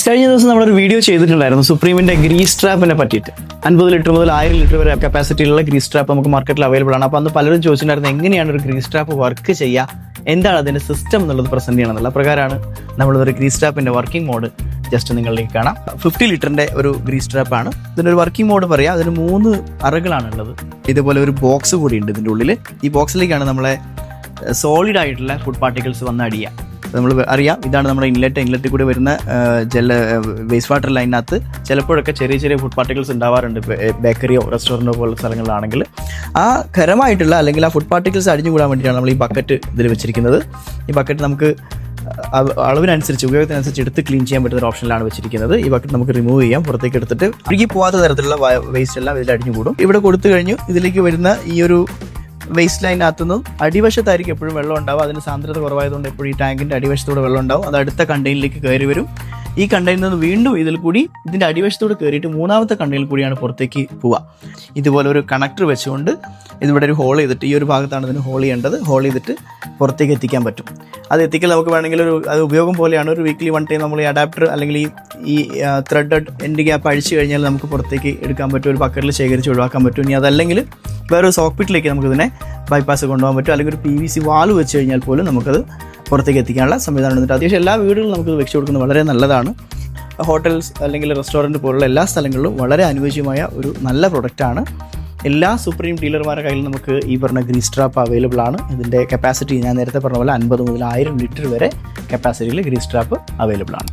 കഴിഞ്ഞ ദിവസം നമ്മളൊരു വീഡിയോ ചെയ്തിട്ടുണ്ടായിരുന്നു സുപ്രീമിൻ്റെ ഗ്രീസ് ട്രാപ്പിനെ പറ്റിയിട്ട്. 50 ലിറ്റർ മുതൽ 1000 ലിറ്റർ വരെ കപ്പാസിറ്റിയിലുള്ള ഗ്രീസ് ട്രാപ്പ് നമുക്ക് മാർക്കറ്റിൽ അവൈലബിൾ ആണ്. അപ്പോൾ അന്ന് പലരും ചോദിച്ചിട്ടുണ്ടായിരുന്നു എങ്ങനെയാണ് ഒരു ഗ്രീസ് ട്രാപ്പ് വർക്ക് ചെയ്യുക, എന്താണ് അതിൻ്റെ സിസ്റ്റം എന്നുള്ളത് പ്രസൻറ്റ് ചെയ്യണം എന്നുള്ള പ്രകാരമാണ് നമ്മളൊരു ഗ്രീസ് ട്രാപ്പിൻ്റെ വർക്കിംഗ് മോഡ് ജസ്റ്റ് നിങ്ങളിലേക്ക് കാണാം. 50 ലിറ്ററിൻ്റെ ഒരു ഗ്രീസ് ട്രാപ്പാണ്. ഇതിൻ്റെ ഒരു വർക്കിംഗ് മോഡ് പറയാം. അതിന് 3 അറകളാണ് ഉള്ളത്. ഇതുപോലെ ഒരു ബോക്സ് കൂടി ഉണ്ട് ഇതിൻ്റെ ഉള്ളിൽ. ഈ ബോക്സിലേക്കാണ് നമ്മളെ സോളിഡ് ആയിട്ടുള്ള ഫുഡ് പാർട്ടിക്കിൾസ് വന്ന് അടിയുക. നമ്മൾ അറിയാം, ഇതാണ് നമ്മുടെ ഇൻലെറ്റിൽ കൂടി വരുന്ന വേസ്റ്റ് വാട്ടർ ലൈനകത്ത് ചിലപ്പോഴൊക്കെ ചെറിയ ചെറിയ ഫുഡ് പാർട്ടിക്കിൾസ് ഉണ്ടാവാറുണ്ട്. ബേക്കറിയോ റെസ്റ്റോറൻറ്റോ പോലുള്ള സ്ഥലങ്ങളിലാണെങ്കിൽ ആ ഖരമായിട്ടുള്ള അല്ലെങ്കിൽ ആ ഫുഡ് പാർട്ടിക്കിൾസ് അടിഞ്ഞുകൂടാൻ വേണ്ടിയിട്ടാണ് നമ്മൾ ഈ ബക്കറ്റ് ഇതിൽ വെച്ചിരിക്കുന്നത്. ഈ ബക്കറ്റ് നമുക്ക് അളവിനനുസരിച്ച് ഉപയോഗത്തിനനുസരിച്ച് എടുത്ത് ക്ലീൻ ചെയ്യാൻ പറ്റുന്ന ഒരു ഓപ്ഷനിലാണ് വെച്ചിരിക്കുന്നത്. ഈ ബക്കറ്റ് നമുക്ക് റിമൂവ് ചെയ്യാം. പുറത്തേക്ക് എടുത്തിട്ട് ഒഴുകി പോകാത്ത തരത്തിലുള്ള വേസ്റ്റ് എല്ലാം ഇതിൽ അടിഞ്ഞുകൂടും. ഇവിടെ കൊടുത്തു കഴിഞ്ഞു ഇതിലേക്ക് വരുന്ന ഈ ഒരു വേസ്റ്റ് ലൈനകത്തുനിന്നും അടിവശത്തായിരിക്കും എപ്പോഴും വെള്ളം ഉണ്ടാവും. അതിന് സാന്ദ്രത കുറവായതുകൊണ്ട് എപ്പോഴും ഈ ടാങ്കിൻ്റെ അടിവശത്തൂടെ വെള്ളം ഉണ്ടാവും. അത് അടുത്ത കണ്ടെയ്നറിലേക്ക് കയറി വരും. ഈ കണ്ടെയ്നറിൽ നിന്ന് വീണ്ടും ഇതിൽ കൂടി ഇതിൻ്റെ അടിവശത്തോട് കയറിയിട്ട് 3ാമത്തെ കണ്ടെയ്നറിൽ കൂടിയാണ് പുറത്തേക്ക് പോവുക. ഇതുപോലെ ഒരു കണക്ടർ വെച്ചുകൊണ്ട് ഇതിവിടെ ഒരു ഹോൾ ചെയ്തിട്ട്, ഈ ഒരു ഭാഗത്താണ് ഇതിന് ഹോൾ ചെയ്യേണ്ടത്, ഹോൾ ചെയ്തിട്ട് പുറത്തേക്ക് എത്തിക്കാൻ പറ്റും. അത് എത്തിക്കൽ നമുക്ക് വേണമെങ്കിൽ അത് ഉപയോഗം പോലെയാണ്. ഒരു വീക്ക്ലി 1 ടൈം നമ്മൾ ഈ അഡാപ്റ്റർ അല്ലെങ്കിൽ ഈ ത്രെഡഡ് എൻഡ് ഗ്യാപ്പ് അഴിച്ചു കഴിഞ്ഞാൽ നമുക്ക് പുറത്തേക്ക് എടുക്കാൻ പറ്റും. ഒരു ബക്കറ്റിൽ ശേഖരിച്ച് ഒഴിവാക്കാൻ പറ്റും. ഇനി അതല്ലെങ്കിൽ വേറൊരു സോക്കറ്റിലേക്ക് നമുക്കിതിനെ ബൈപ്പാസ് കൊണ്ടുപോകാൻ പറ്റും. അല്ലെങ്കിൽ ഒരു PVC വാൾവ് വെച്ച് കഴിഞ്ഞാൽ പോലും നമുക്കത് പുറത്തേക്ക് എത്തിക്കാനുള്ള സംവിധാനം ഉണ്ട്. അത്യാവശ്യം എല്ലാ വീടുകളിലും നമുക്കിത് വെച്ച് കൊടുക്കുന്നത് വളരെ നല്ലതാണ്. ഹോട്ടൽസ് അല്ലെങ്കിൽ റെസ്റ്റോറൻറ്റ് പോലുള്ള എല്ലാ സ്ഥലങ്ങളിലും വളരെ അനുയോജ്യമായ ഒരു നല്ല പ്രൊഡക്റ്റാണ്. എല്ലാ സുപ്രീം ഡീലർമാരുടെ കയ്യിൽ നമുക്ക് ഈ പറഞ്ഞ ഗ്രീസ് ട്രാപ്പ് അവൈലബിൾ ആണ്. ഇതിൻ്റെ കപ്പാസിറ്റി ഞാൻ നേരത്തെ പറഞ്ഞ പോലെ 50 മുതൽ 1000 ലിറ്റർ വരെ കപ്പാസിറ്റിയിൽ ഗ്രീസ് ട്രാപ്പ് അവൈലബിൾ ആണ്.